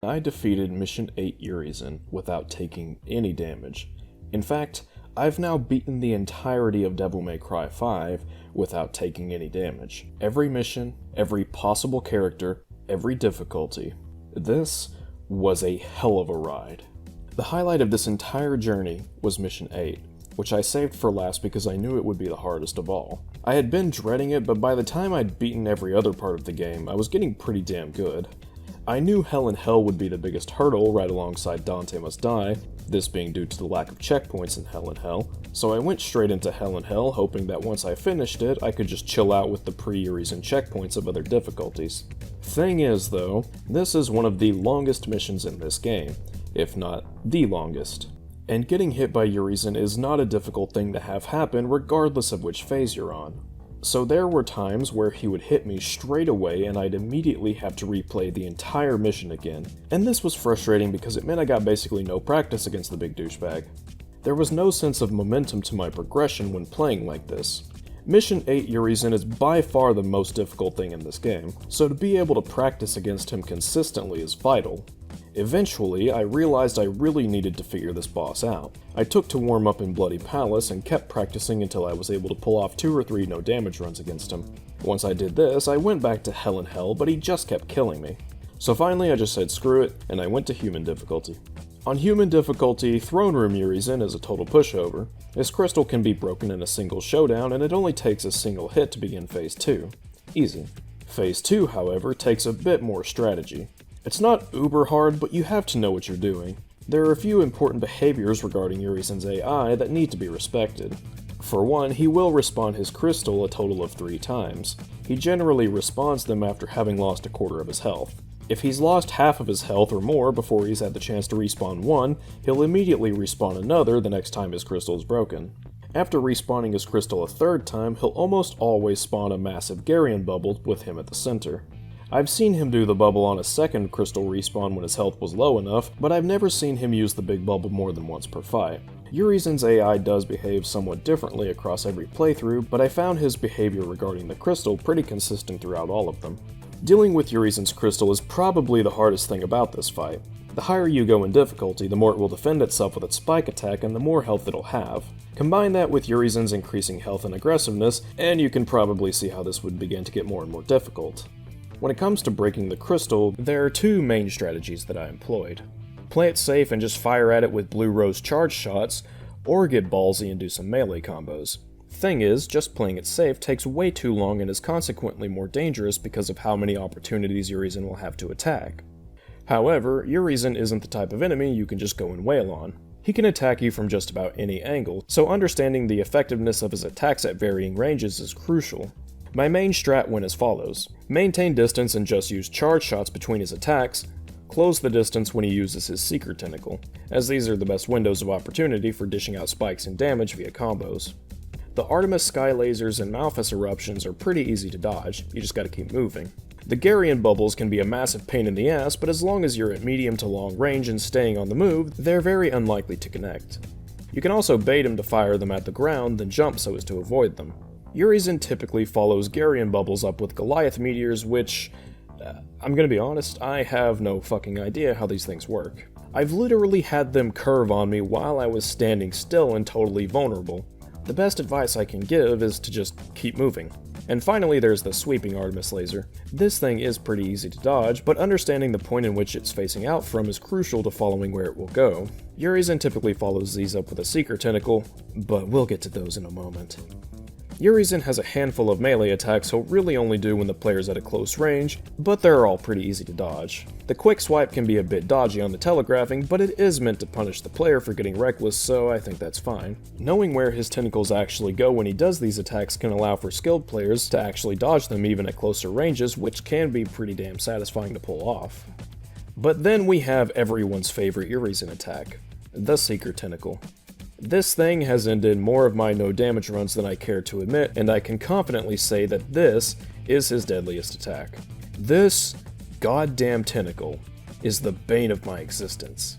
I defeated Mission 8 Urizen without taking any damage. In fact, I've now beaten the entirety of Devil May Cry 5 without taking any damage. Every mission, every possible character, every difficulty. This was a hell of a ride. The highlight of this entire journey was Mission 8, which I saved for last because I knew it would be the hardest of all. I had been dreading it, but by the time I'd beaten every other part of the game, I was getting pretty damn good. I knew Hell in Hell would be the biggest hurdle right alongside Dante Must Die, this being due to the lack of checkpoints in Hell in Hell, so I went straight into Hell in Hell hoping that once I finished it, I could just chill out with the pre-Urizen checkpoints of other difficulties. Thing is though, this is one of the longest missions in this game, if not the longest. And getting hit by Urizen is not a difficult thing to have happen regardless of which phase you're on. So there were times where he would hit me straight away and I'd immediately have to replay the entire mission again, and this was frustrating because it meant I got basically no practice against the big douchebag. There was no sense of momentum to my progression when playing like this. Mission 8 Urizen is by far the most difficult thing in this game, so to be able to practice against him consistently is vital. Eventually, I realized I really needed to figure this boss out. I took to warm up in Bloody Palace and kept practicing until I was able to pull off 2 or 3 no damage runs against him. Once I did this, I went back to Hell in Hell, but he just kept killing me. So finally I just said screw it, and I went to Human difficulty. On Human difficulty, Throne Room Urizen is a total pushover. His crystal can be broken in a single showdown, and it only takes a single hit to begin Phase 2. Easy. Phase 2, however, takes a bit more strategy. It's not uber hard, but you have to know what you're doing. There are a few important behaviors regarding Urizen's AI that need to be respected. For one, he will respawn his crystal a total of 3 times. He generally respawns them after having lost a quarter of his health. If he's lost half of his health or more before he's had the chance to respawn one, he'll immediately respawn another the next time his crystal is broken. After respawning his crystal a 3rd time, he'll almost always spawn a massive Garion bubble with him at the center. I've seen him do the bubble on a 2nd crystal respawn when his health was low enough, but I've never seen him use the big bubble more than once per fight. Urizen's AI does behave somewhat differently across every playthrough, but I found his behavior regarding the crystal pretty consistent throughout all of them. Dealing with Urizen's crystal is probably the hardest thing about this fight. The higher you go in difficulty, the more it will defend itself with its spike attack and the more health it'll have. Combine that with Urizen's increasing health and aggressiveness, and you can probably see how this would begin to get more and more difficult. When it comes to breaking the crystal, there are 2 main strategies that I employed. Play it safe and just fire at it with blue rose charge shots, or get ballsy and do some melee combos. Thing is, just playing it safe takes way too long and is consequently more dangerous because of how many opportunities Urizen will have to attack. However, Urizen isn't the type of enemy you can just go and wail on. He can attack you from just about any angle, so understanding the effectiveness of his attacks at varying ranges is crucial. My main strat went as follows. Maintain distance and just use charge shots between his attacks, close the distance when he uses his Seeker Tentacle, as these are the best windows of opportunity for dishing out spikes and damage via combos. The Artemis Sky Lasers and Malphas Eruptions are pretty easy to dodge, you just gotta keep moving. The Garion Bubbles can be a massive pain in the ass, but as long as you're at medium to long range and staying on the move, they're very unlikely to connect. You can also bait him to fire them at the ground, then jump so as to avoid them. Urizen typically follows Garion Bubbles up with Goliath Meteors, which, I'm gonna be honest, I have no fucking idea how these things work. I've literally had them curve on me while I was standing still and totally vulnerable. The best advice I can give is to just keep moving. And finally there's the Sweeping Artemis Laser. This thing is pretty easy to dodge, but understanding the point in which it's facing out from is crucial to following where it will go. Urizen typically follows these up with a Seeker Tentacle, but we'll get to those in a moment. Urizen has a handful of melee attacks he'll really only do when the player's at a close range, but they're all pretty easy to dodge. The quick swipe can be a bit dodgy on the telegraphing, but it is meant to punish the player for getting reckless, so I think that's fine. Knowing where his tentacles actually go when he does these attacks can allow for skilled players to actually dodge them even at closer ranges, which can be pretty damn satisfying to pull off. But then we have everyone's favorite Urizen attack, the Seeker Tentacle. This thing has ended more of my no damage runs than I care to admit, and I can confidently say that this is his deadliest attack. This goddamn tentacle is the bane of my existence.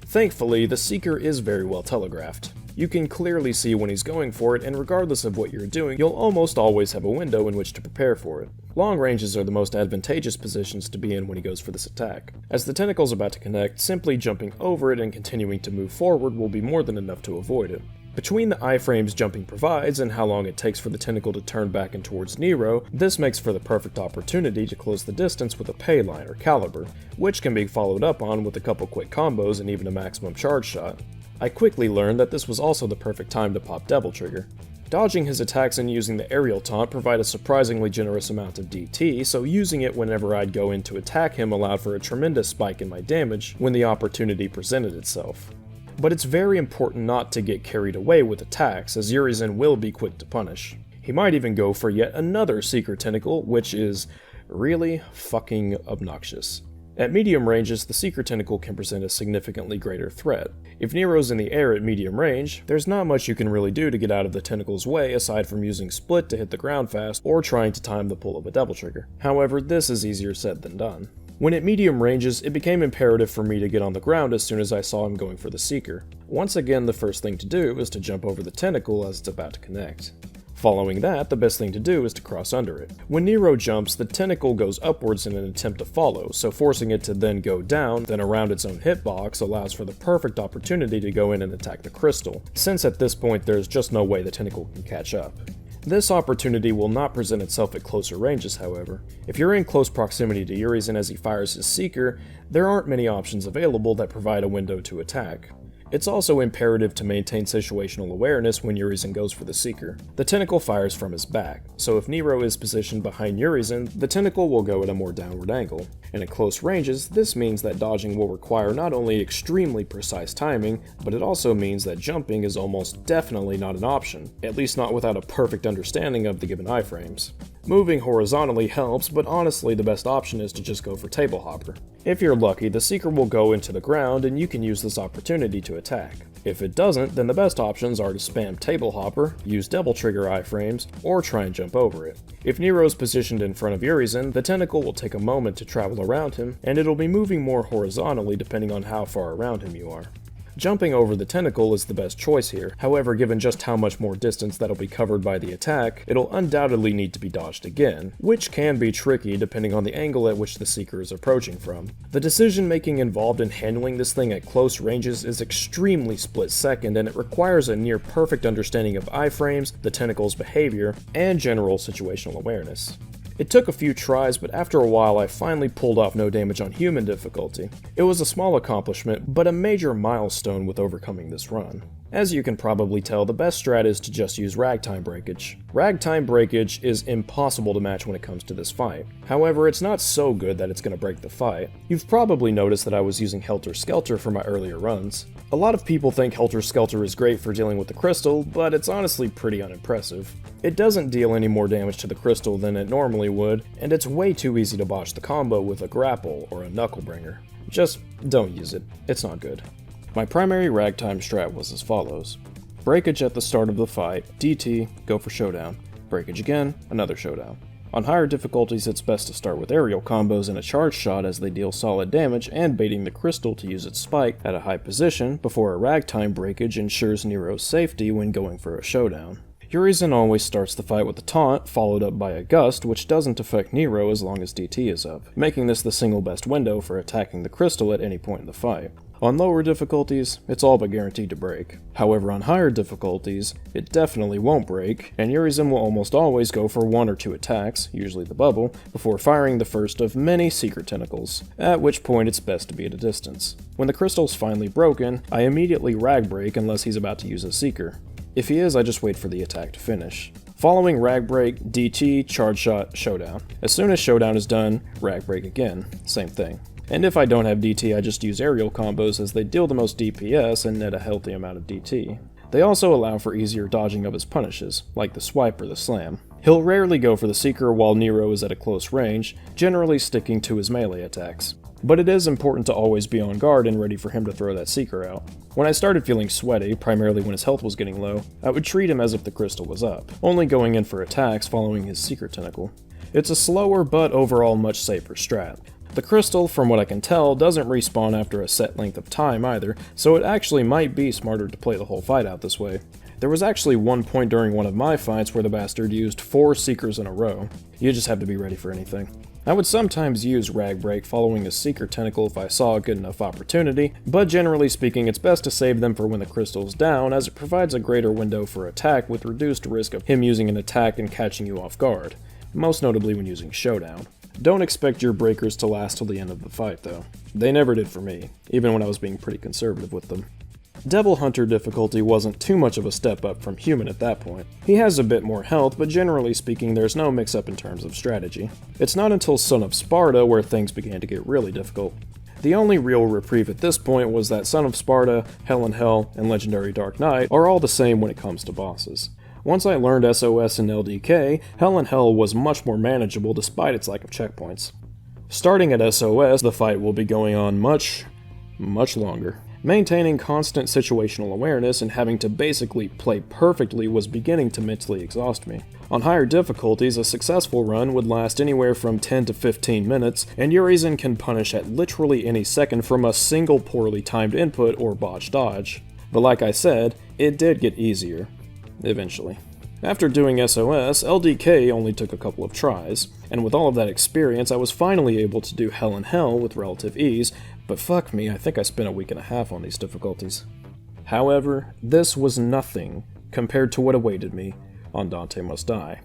Thankfully, the Seeker is very well telegraphed. You can clearly see when he's going for it, and regardless of what you're doing, you'll almost always have a window in which to prepare for it. Long ranges are the most advantageous positions to be in when he goes for this attack. As the tentacle's about to connect, simply jumping over it and continuing to move forward will be more than enough to avoid it. Between the iframes jumping provides and how long it takes for the tentacle to turn back and towards Nero, this makes for the perfect opportunity to close the distance with a pay line or caliber, which can be followed up on with a couple quick combos and even a maximum charge shot. I quickly learned that this was also the perfect time to pop Devil Trigger. Dodging his attacks and using the aerial taunt provide a surprisingly generous amount of DT, so using it whenever I'd go in to attack him allowed for a tremendous spike in my damage when the opportunity presented itself. But it's very important not to get carried away with attacks, as Urizen will be quick to punish. He might even go for yet another Seeker Tentacle, which is really fucking obnoxious. At medium ranges, the Seeker Tentacle can present a significantly greater threat. If Nero's in the air at medium range, there's not much you can really do to get out of the tentacle's way aside from using Split to hit the ground fast or trying to time the pull of a Devil Trigger. However, this is easier said than done. When at medium ranges, it became imperative for me to get on the ground as soon as I saw him going for the Seeker. Once again, the first thing to do is to jump over the tentacle as it's about to connect. Following that, the best thing to do is to cross under it. When Nero jumps, the tentacle goes upwards in an attempt to follow, so forcing it to then go down, then around its own hitbox allows for the perfect opportunity to go in and attack the crystal, since at this point there's just no way the tentacle can catch up. This opportunity will not present itself at closer ranges, however. If you're in close proximity to Urizen as he fires his Seeker, there aren't many options available that provide a window to attack. It's also imperative to maintain situational awareness when Urizen goes for the Seeker. The tentacle fires from his back, so if Nero is positioned behind Urizen, the tentacle will go at a more downward angle. And at close ranges, this means that dodging will require not only extremely precise timing, but it also means that jumping is almost definitely not an option, at least not without a perfect understanding of the given iframes. Moving horizontally helps, but honestly the best option is to just go for Table Hopper. If you're lucky, the Seeker will go into the ground and you can use this opportunity to attack. If it doesn't, then the best options are to spam Table Hopper, use Devil Trigger iframes, or try and jump over it. If Nero's positioned in front of Urizen, the tentacle will take a moment to travel around him, and it'll be moving more horizontally depending on how far around him you are. Jumping over the tentacle is the best choice here, however given just how much more distance that'll be covered by the attack, it'll undoubtedly need to be dodged again, which can be tricky depending on the angle at which the Seeker is approaching from. The decision making involved in handling this thing at close ranges is extremely split-second, and it requires a near perfect understanding of iframes, the tentacle's behavior, and general situational awareness. It took a few tries, but after a while I finally pulled off no damage on human difficulty. It was a small accomplishment, but a major milestone with overcoming this run. As you can probably tell, the best strat is to just use Ragtime Breakage. Ragtime Breakage is impossible to match when it comes to this fight. However, it's not so good that it's going to break the fight. You've probably noticed that I was using Helter Skelter for my earlier runs. A lot of people think Helter Skelter is great for dealing with the crystal, but it's honestly pretty unimpressive. It doesn't deal any more damage to the crystal than it normally would, and it's way too easy to botch the combo with a grapple or a knucklebringer. Just don't use it, it's not good. My primary ragtime strat was as follows. Breakage at the start of the fight, DT, go for showdown. Breakage again, another showdown. On higher difficulties it's best to start with aerial combos and a charge shot as they deal solid damage and baiting the crystal to use its spike at a high position before a ragtime breakage ensures Nero's safety when going for a showdown. Urizen always starts the fight with a taunt, followed up by a gust, which doesn't affect Nero as long as DT is up, making this the single best window for attacking the crystal at any point in the fight. On lower difficulties, it's all but guaranteed to break. However, on higher difficulties, it definitely won't break, and Urizen will almost always go for one or two attacks, usually the bubble, before firing the first of many secret tentacles, at which point it's best to be at a distance. When the crystal's finally broken, I immediately rag break unless he's about to use a Seeker. If he is, I just wait for the attack to finish. Following rag break, DT, charge shot, showdown. As soon as showdown is done, rag break again, same thing. And if I don't have DT, I just use aerial combos as they deal the most DPS and net a healthy amount of DT. They also allow for easier dodging of his punishes, like the swipe or the slam. He'll rarely go for the Seeker while Nero is at a close range, generally sticking to his melee attacks. But it is important to always be on guard and ready for him to throw that Seeker out. When I started feeling sweaty, primarily when his health was getting low, I would treat him as if the crystal was up, only going in for attacks following his Secret Tentacle. It's a slower but overall much safer strat. The crystal, from what I can tell, doesn't respawn after a set length of time either, so it actually might be smarter to play the whole fight out this way. There was actually one point during one of my fights where the bastard used 4 Seekers in a row. You just have to be ready for anything. I would sometimes use Rag Break following a Seeker Tentacle if I saw a good enough opportunity, but generally speaking it's best to save them for when the crystal's down, as it provides a greater window for attack with reduced risk of him using an attack and catching you off guard, most notably when using Showdown. Don't expect your breakers to last till the end of the fight though. They never did for me, even when I was being pretty conservative with them. Devil Hunter difficulty wasn't too much of a step up from Human at that point. He has a bit more health, but generally speaking there's no mix-up in terms of strategy. It's not until Son of Sparta where things began to get really difficult. The only real reprieve at this point was that Son of Sparta, Hell in Hell, and Legendary Dark Knight are all the same when it comes to bosses. Once I learned SOS and LDK, Hell in Hell was much more manageable despite its lack of checkpoints. Starting at SOS, the fight will be going on much longer. Maintaining constant situational awareness and having to basically play perfectly was beginning to mentally exhaust me. On higher difficulties, a successful run would last anywhere from 10 to 15 minutes, and Urizen can punish at literally any second from a single poorly timed input or botched dodge. But like I said, it did get easier. Eventually. After doing SOS, LDK only took a couple of tries, and with all of that experience I was finally able to do Hell in Hell with relative ease, but fuck me, I think I spent a week and a half on these difficulties. However, this was nothing compared to what awaited me on Dante Must Die.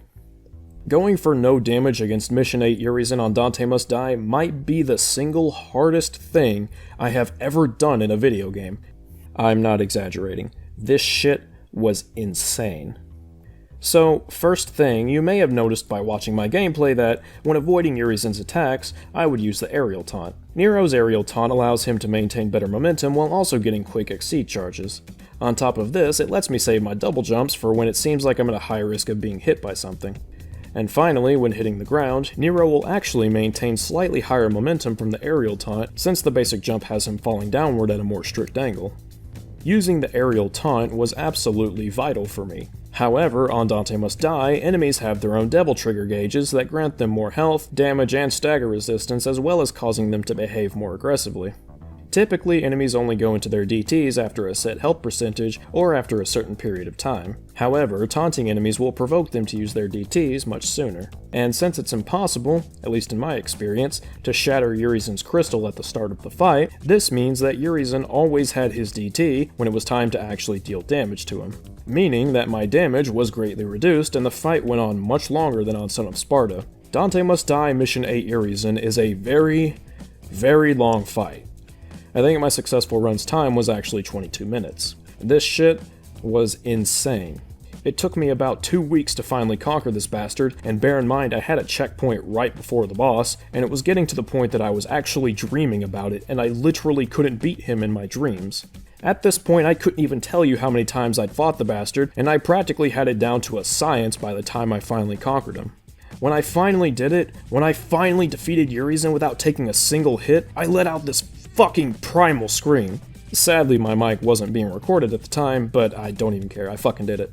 Going for no damage against Mission 8 Urizen on Dante Must Die might be the single hardest thing I have ever done in a video game. I'm not exaggerating. This shit was insane. So, first thing, you may have noticed by watching my gameplay that, when avoiding Urizen's attacks, I would use the Aerial Taunt. Nero's Aerial Taunt allows him to maintain better momentum while also getting quick Exceed charges. On top of this, it lets me save my double jumps for when it seems like I'm at a high risk of being hit by something. And finally, when hitting the ground, Nero will actually maintain slightly higher momentum from the Aerial Taunt, since the basic jump has him falling downward at a more strict angle. Using the Aerial Taunt was absolutely vital for me. However, on Dante Must Die, enemies have their own Devil Trigger gauges that grant them more health, damage, and stagger resistance, as well as causing them to behave more aggressively. Typically, enemies only go into their DTs after a set health percentage or after a certain period of time. However, taunting enemies will provoke them to use their DTs much sooner. And since it's impossible, at least in my experience, to shatter Urizen's crystal at the start of the fight, this means that Urizen always had his DT when it was time to actually deal damage to him. Meaning that my damage was greatly reduced and the fight went on much longer than on Son of Sparta. Dante Must Die Mission 8 Urizen is a very long fight. I think my successful run's time was actually 22 minutes. This shit was insane. It took me about 2 weeks to finally conquer this bastard, and bear in mind I had a checkpoint right before the boss, and it was getting to the point that I was actually dreaming about it, and I literally couldn't beat him in my dreams. At this point, I couldn't even tell you how many times I'd fought the bastard, and I practically had it down to a science by the time I finally conquered him. When I finally did it, when I finally defeated Urizen without taking a single hit, I let out this fucking primal scream. Sadly, my mic wasn't being recorded at the time, but I don't even care, I fucking did it.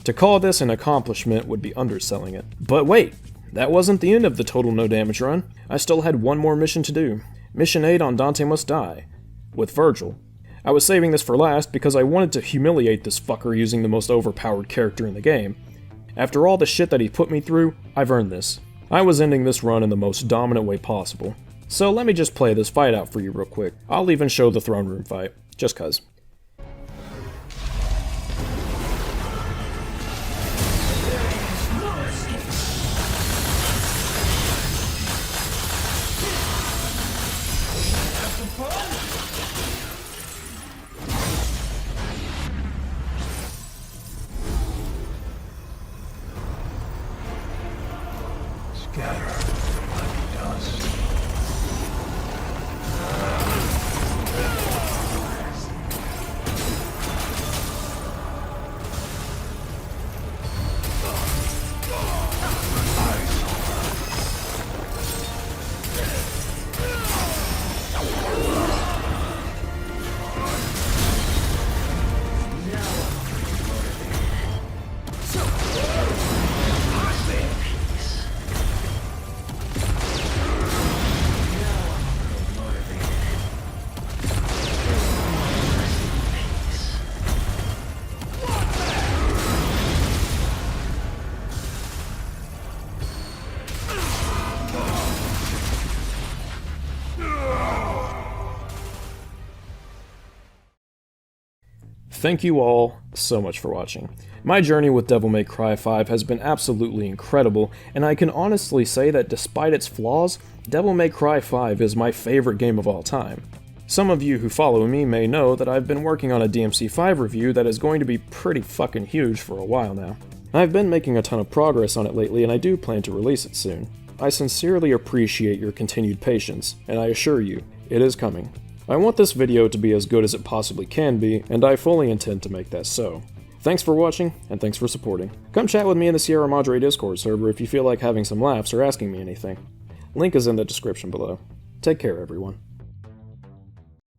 To call this an accomplishment would be underselling it. But wait, that wasn't the end of the total no damage run. I still had one more mission to do. Mission 8 on Dante Must Die, with Virgil. I was saving this for last because I wanted to humiliate this fucker using the most overpowered character in the game. After all the shit that he put me through, I've earned this. I was ending this run in the most dominant way possible. So let me just play this fight out for you real quick. I'll even show the throne room fight, just cuz. Thank you all so much for watching. My journey with Devil May Cry 5 has been absolutely incredible, and I can honestly say that despite its flaws, Devil May Cry 5 is my favorite game of all time. Some of you who follow me may know that I've been working on a DMC5 review that is going to be pretty fucking huge for a while now. I've been making a ton of progress on it lately, and I do plan to release it soon. I sincerely appreciate your continued patience, and I assure you, it is coming. I want this video to be as good as it possibly can be, and I fully intend to make that so. Thanks for watching, and thanks for supporting. Come chat with me in the Sierra Madre Discord server if you feel like having some laughs or asking me anything. Link is in the description below. Take care, everyone.